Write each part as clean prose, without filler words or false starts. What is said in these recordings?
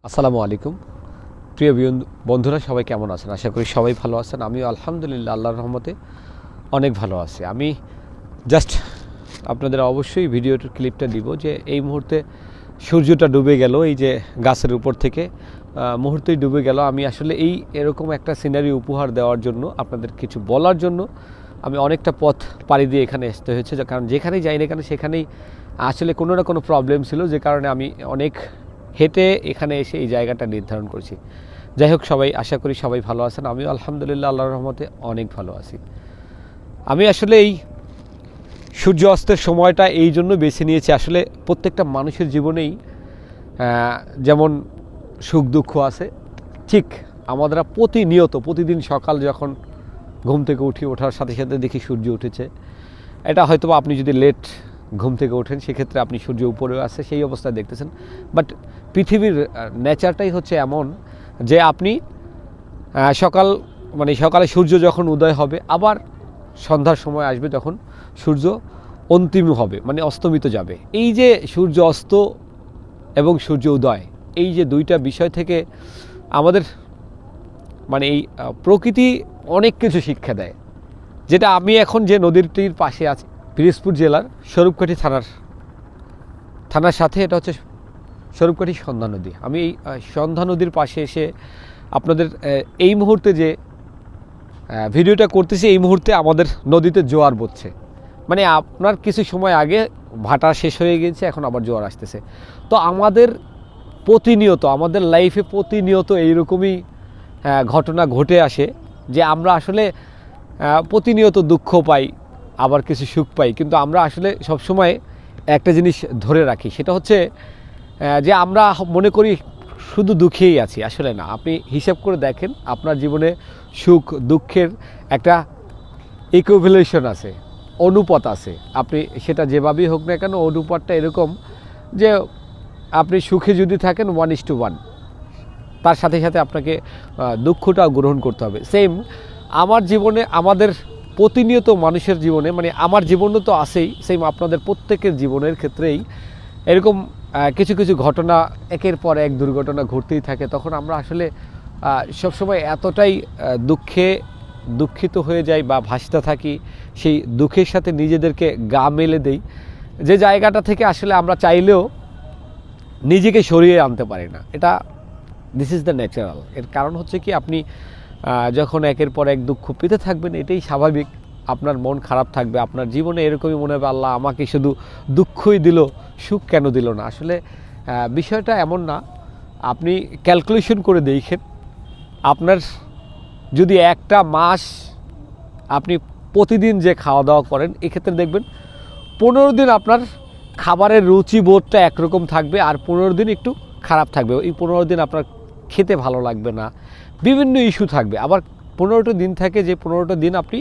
আসসালামু আলাইকুম প্রিয় বন্ধুরা, সবাই কেমন আছেন? আশা করি সবাই ভালো আছেন। আমিও আলহামদুলিল্লাহ আল্লাহর রহমতে অনেক ভালো আছি। আমি জাস্ট আপনাদের অবশ্যই ভিডিওটার ক্লিপটা দিব যে এই মুহূর্তে সূর্যটা ডুবে গেল, এই যে গাছের উপর থেকে মুহূর্তেই ডুবে গেল। আমি আসলে এরকম একটা সিনারি উপহার দেওয়ার জন্য, আপনাদের কিছু বলার জন্য আমি অনেকটা পথ পাড়ি দিয়ে এখানে আসতে হয়েছে, কারণ যেখানেই যাই না কেন সেখানেই আসলে কোনো না কোনো প্রবলেম ছিল, যে কারণে আমি অনেক হেঁটে এখানে এসে এই জায়গাটা নির্ধারণ করছি। যাই হোক, সবাই আশা করি সবাই ভালো আছেন। আমিও আলহামদুলিল্লাহ আল্লাহর রহমতে অনেক ভালো আছি। আমি আসলে এই সূর্য অস্তের সময়টা এই জন্য বেছে নিয়েছি, আসলে প্রত্যেকটা মানুষের জীবনেই যেমন সুখ দুঃখ আছে, ঠিক আমরা প্রতিদিন সকাল যখন ঘুম থেকে ওঠার সাথে সাথে দেখি সূর্য উঠেছে। এটা হয়তো আপনি যদি লেট ঘুম থেকে ওঠেন সেক্ষেত্রে আপনি সূর্য উপরেও আছে সেই অবস্থায় দেখতেছেন, বাট পৃথিবীর নেচারটাই হচ্ছে এমন যে আপনি সকালে সূর্য যখন উদয় হবে, আবার সন্ধ্যার সময় আসবে যখন সূর্য অন্তিম হবে, অস্তমিত যাবে। এই যে সূর্য অস্ত এবং সূর্য উদয়, এই যে দুইটা বিষয় থেকে আমাদের এই প্রকৃতি অনেক কিছু শিক্ষা দেয়, যেটা আমি এখন যে নদীটির পাশে আছি, পিরোজপুর জেলার স্বরূপকাঠি থানার সাথে, এটা হচ্ছে স্বরূপকাঠি সন্ধ্যা নদী। আমি এই সন্ধ্যা নদীর পাশে এসে আপনাদের এই মুহূর্তে যে ভিডিওটা করতেছি, এই মুহূর্তে আমাদের নদীতে জোয়ার বচ্ছে। আপনার কিছু সময় আগে ভাটা শেষ হয়ে গেছে, এখন আবার জোয়ার আসতেছে। তো আমাদের লাইফে প্রতিনিয়ত এইরকমই ঘটনা ঘটে আসে, যে আমরা আসলে প্রতিনিয়ত দুঃখ পাই, আবার কিছু সুখ পাই, কিন্তু আমরা আসলে সবসময় একটা জিনিস ধরে রাখি, সেটা হচ্ছে যে আমরা মনে করি শুধু দুঃখেই আছি। আসলে না, আপনি হিসাব করে দেখেন, আপনার জীবনে সুখ দুঃখের একটা ইকুইভ্যালেশন আছে, অনুপাত আছে। আপনি সেটা যেভাবেই হোক না কেন, অনুপাতটা এরকম যে আপনি সুখে যদি থাকেন 1:1, তার সাথে সাথে আপনাকে দুঃখটাও গ্রহণ করতে হবে। সেম আমার জীবনে, আমাদের প্রতিনিয়ত মানুষের জীবনে, আমার জীবনও তো আছেই, সেম আপনাদের প্রত্যেকের জীবনের ক্ষেত্রেই এরকম কিছু কিছু ঘটনা, একের পর এক দুর্ঘটনা ঘটতেই থাকে। তখন আমরা আসলে সবসময় এতটাই দুঃখিত হয়ে যাই বা ভাসতে থাকি, সেই দুঃখের সাথে নিজেদেরকে গা মেলে দেই, যে জায়গাটা থেকে আসলে আমরা চাইলেও নিজেকে সরিয়ে আনতে পারি না। This is the natural. এর কারণ হচ্ছে কি, আপনি যখন একের পর এক দুঃখ পেতে থাকবেন, এটাই স্বাভাবিক। আপনার মন খারাপ থাকবে, আপনার জীবনে এরকমই মনে হবে, আল্লাহ আমাকে শুধু দুঃখই দিল, সুখ কেন দিল না। আসলে বিষয়টা এমন না। আপনি ক্যালকুলেশন করে দেখেন, আপনার যদি একটা মাস আপনি প্রতিদিন যে খাওয়া দাওয়া করেন, এক্ষেত্রে দেখবেন 15 দিন আপনার খাবারের রুচিবোধটা একরকম থাকবে, আর 15 দিন একটু খারাপ থাকবে। এই 15 দিন আপনার খেতে ভালো লাগবে না, বিভিন্ন ইস্যু থাকবে। আবার 15টা দিন থাকে, যে 15টা দিন আপনি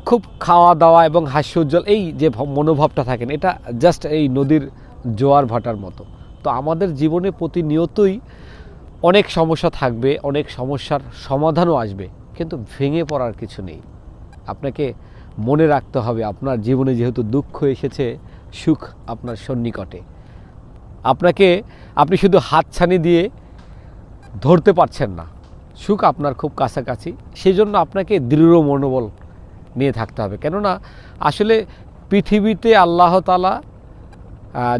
খুব খাওয়া দাওয়া এবং হাস্যোজ্জ্বল এই যে মনোভাবটা থাকেন, এটা জাস্ট এই নদীর জোয়ার ভাটার মতো। তো আমাদের জীবনে প্রতিনিয়তই অনেক সমস্যা থাকবে, অনেক সমস্যার সমাধানও আসবে, কিন্তু ভেঙে পড়ার কিছু নেই। আপনাকে মনে রাখতে হবে, আপনার জীবনে যেহেতু দুঃখ এসেছে, সুখ আপনার সন্নিকটে। আপনি শুধু হাতছানি দিয়ে ধরতে পারছেন না, সুখ আপনার খুব কাছাকাছি। সেই জন্য আপনাকে দৃঢ় মনোবল নিয়ে থাকতে হবে। কেননা আসলে পৃথিবীতে আল্লাহ তাআলা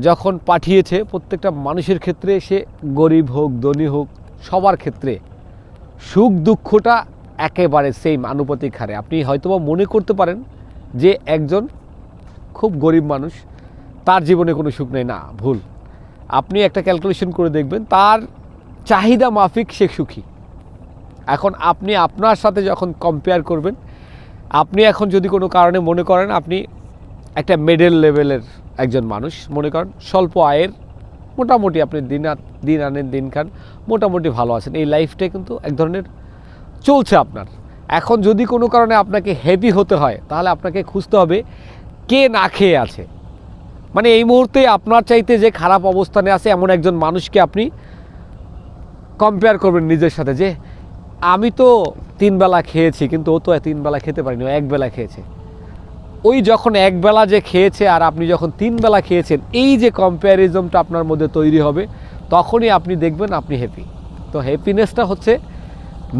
যখন পাঠিয়েছে, প্রত্যেকটা মানুষের ক্ষেত্রে, সে গরিব হোক ধনী হোক, সবার ক্ষেত্রে সুখ দুঃখটা একেবারে সেম, আনুপাতিক হারে। আপনি হয়তোবা মনে করতে পারেন যে একজন খুব গরিব মানুষ, তার জীবনে কোনো সুখ নেই, না, ভুল। আপনি একটা ক্যালকুলেশন করে দেখবেন, তার চাহিদা মাফিক সে সুখী। এখন আপনি আপনার সাথে যখন কম্পেয়ার করবেন, আপনি এখন যদি কোনো কারণে মনে করেন আপনি একটা মিডল লেভেলের একজন মানুষ, মনে করেন স্বল্প আয়ের, মোটামুটি আপনি দিন আনেন দিন খান, মোটামুটি ভালো আছেন, এই লাইফটা কিন্তু এক ধরনের চলছে আপনার। এখন যদি কোনো কারণে আপনাকে হেভি হতে হয়, তাহলে আপনাকে খুঁজতে হবে কে না খেয়ে আছে। এই মুহূর্তে আপনার চাইতে যে খারাপ অবস্থানে আছে এমন একজন মানুষকে আপনি কম্পেয়ার করবেন নিজের সাথে, যে আমি তো 3 বেলা খেয়েছি, কিন্তু ও তো 3 বেলা খেতে পারিনি, ও 1 বেলা খেয়েছে। ওই যখন 1 বেলা যে খেয়েছে আর আপনি যখন 3 বেলা খেয়েছেন, এই যে কম্প্যারিজনটা আপনার মধ্যে তৈরি হবে, তখনই আপনি দেখবেন আপনি হ্যাপি। তো হ্যাপিনেসটা হচ্ছে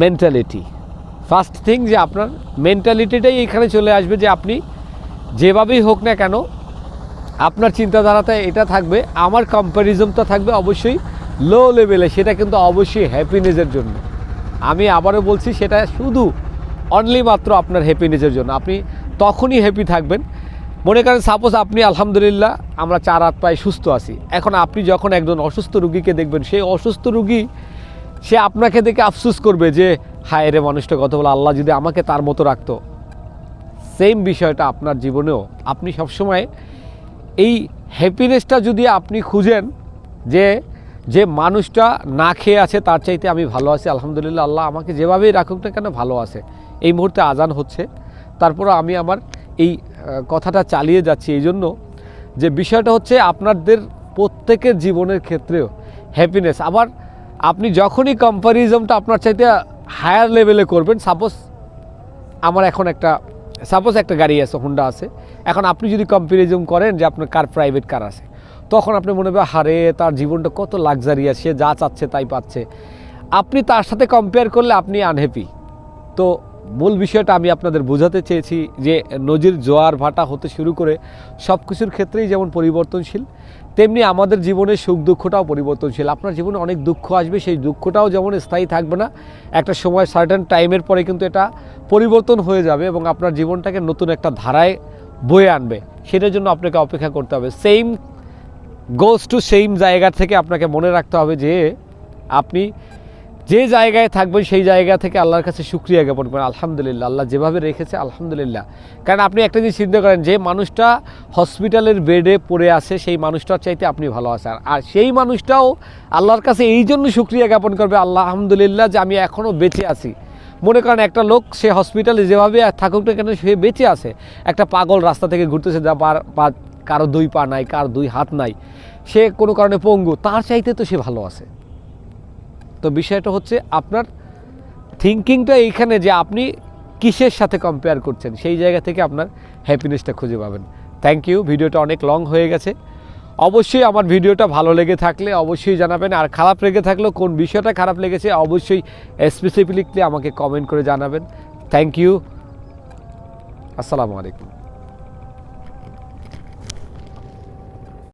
মেন্টালিটি। ফার্স্ট থিং যে আপনার মেন্টালিটিটাই এখানে চলে আসবে, যে আপনি যেভাবেই হোক না কেন আপনার চিন্তাধারাতে এটা থাকবে, আমার কম্প্যারিজমটা থাকবে অবশ্যই লো লেভেলে, সেটা কিন্তু অবশ্যই হ্যাপিনেসের জন্য। আমি আবারও বলছি, সেটা শুধু অনলি মাত্র আপনার হ্যাপিনেসের জন্য। আপনি তখনই হ্যাপি থাকবেন। মনে করেন সাপোজ আপনি আলহামদুলিল্লাহ আমরা 4 হাত পায়ে সুস্থ আছি, এখন আপনি যখন একজন অসুস্থ রুগীকে দেখবেন, সেই অসুস্থ রুগী সে আপনাকে দেখে আফসোস করবে যে হায় রে, মানুষটা কত বলে, আল্লাহ যদি আমাকে তার মতো রাখতো। সেম বিষয়টা আপনার জীবনেও, আপনি সবসময় এই হ্যাপিনেসটা যদি আপনি খুঁজেন যে যে মানুষটা না খেয়ে আছে তার চাইতে আমি ভালো আছি, আলহামদুলিল্লাহ, আল্লাহ আমাকে যেভাবেই রাখুক না কেন ভালো আছে। এই মুহূর্তে আজান হচ্ছে, তারপরে আমি আমার এই কথাটা চালিয়ে যাচ্ছি এই জন্য যে বিষয়টা হচ্ছে আপনাদের প্রত্যেকের জীবনের ক্ষেত্রেও হ্যাপিনেস। আবার আপনি যখনই কম্প্যারিজমটা আপনার চাইতে হায়ার লেভেলে করবেন, আমার এখন সাপোজ একটা গাড়ি আছে, হোন্ডা আছে, এখন আপনি যদি কম্প্যারিজম করেন যে আপনার প্রাইভেট কার আছে, তখন আপনি মনে হবে হারে তার জীবনটা কত লাক্সারিয়াস, সে যা চাচ্ছে তাই পাচ্ছে। আপনি তার সাথে কম্পেয়ার করলে আপনি আনহ্যাপি। তো মূল বিষয়টা আমি আপনাদের বোঝাতে চেয়েছি যে নদীর জোয়ার ভাটা হতে শুরু করে সব কিছুর ক্ষেত্রেই যেমন পরিবর্তনশীল, তেমনি আমাদের জীবনের সুখ দুঃখটাও পরিবর্তনশীল। আপনার জীবনে অনেক দুঃখ আসবে, সেই দুঃখটাও যেমন স্থায়ী থাকবে না, একটা সময় সার্টেন টাইমের পরে কিন্তু এটা পরিবর্তন হয়ে যাবে এবং আপনার জীবনটাকে নতুন একটা ধারায় বয়ে আনবে। সেটার জন্য আপনাকে অপেক্ষা করতে হবে। সেম গোজ টু সেম জায়গা থেকে আপনাকে মনে রাখতে হবে যে আপনি যে জায়গায় থাকবেন সেই জায়গা থেকে আল্লাহর কাছে শুকরিয়া জ্ঞাপন করেন, আলহামদুলিল্লাহ, আল্লাহ যেভাবে রেখেছে আলহামদুলিল্লাহ। কারণ আপনি একটা জিনিস চিন্তা করেন, যে মানুষটা হসপিটালের বেডে পড়ে আছে সেই মানুষটার চাইতে আপনি ভালো আছেন, আর সেই মানুষটাও আল্লাহর কাছে এই জন্য শুকরিয়া জ্ঞাপন করবে, আল্লাহ আলহামদুলিল্লাহ যে আমি এখনও বেঁচে আছি। মনে করেন একটা লোক সে হসপিটালে যেভাবে থাকুক না কেন সে বেঁচে আছে, একটা পাগল রাস্তা থেকে ঘুরতেছে, যা কারো 2 পা নাই, কারো 2 হাত নাই, সে কোনো কারণে পঙ্গু, তার চাইতে তো সে ভালো আছে। তো বিষয়টা হচ্ছে আপনার থিঙ্কিংটা এইখানে, যে আপনি কিসের সাথে কম্পেয়ার করছেন, সেই জায়গা থেকে আপনার হ্যাপিনেসটা খুঁজে পাবেন। Thank you. ভিডিওটা অনেক লং হয়ে গেছে। অবশ্যই আমার ভিডিওটা ভালো লেগে থাকলে অবশ্যই জানাবেন, আর খারাপ লেগে থাকলেও কোন বিষয়টা খারাপ লেগেছে অবশ্যই স্পেসিফিকলি আমাকে কমেন্ট করে জানাবেন। Thank you. আসসালামু আলাইকুম।